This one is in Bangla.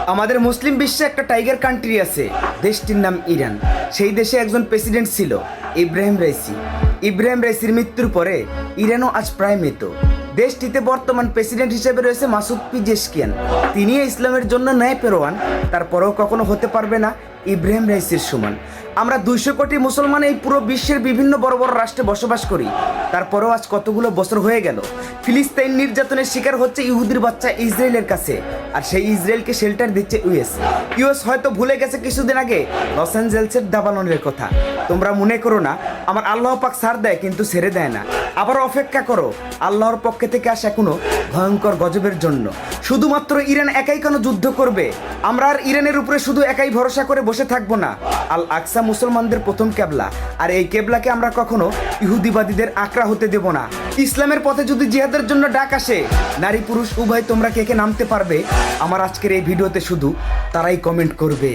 আমাদের মুসলিম বিশ্বে একটা টাইগার কান্ট্রি আছে, দেশটির নাম ইরান। সেই দেশে একজন প্রেসিডেন্ট ছিল, ইব্রাহিম রাইসি। ইব্রাহিম রাইসির মৃত্যুর পরে ইরানও আজ প্রায় মৃত। দেশটিতে বর্তমান প্রেসিডেন্ট হিসেবে রয়েছে মাসুদ পিজেশকিয়ান। তিনি ইসলামের জন্য ন্যায় পেরোয়ান, তারপরেও কখনো হতে পারবে না ইব্রাহিম রাইসির সমান। আমরা 200 কোটি মুসলমান এই পুরো বিশ্বের বিভিন্ন বড় বড় রাষ্ট্রে বসবাস করি, তারপরেও আজ কতগুলো বছর হয়ে গেল ফিলিস্তিন নির্যাতনের শিকার হচ্ছে ইহুদির বাচ্চা ইসরায়েলের কাছে, আর সেই ইসরায়েলকে শেল্টার দিচ্ছে ইউএস হয়তো ভুলে গেছে কিছুদিন আগে লস অ্যাঞ্জেলসের দাবাননের কথা। তোমরা মনে করো না আমার আল্লাহ পাক ছাড় দেয় কিন্তু ছেড়ে দেয় না। আবার অপেক্ষা করো আল্লাহর পক্ষে থেকে আসা কোনো ভয়ঙ্কর গজবের জন্য। শুধুমাত্র ইরান একাই কেন যুদ্ধ করবে? আমরা আর ইরানের উপরে শুধু একাই ভরসা করে বসে থাকবো না। আল আকসা মুসলমানদের প্রথম কেবলা, আর এই কেবলাকে আমরা কখনো ইহুদিবাদীদের আঁকড়া হতে দেব না। ইসলামের পথে যদি জিহাদের জন্য ডাক আসে, নারী পুরুষ উভয় তোমরা কে কে নামতে পারবে? আমার আজকের এই ভিডিওতে শুধু তারাই কমেন্ট করবে।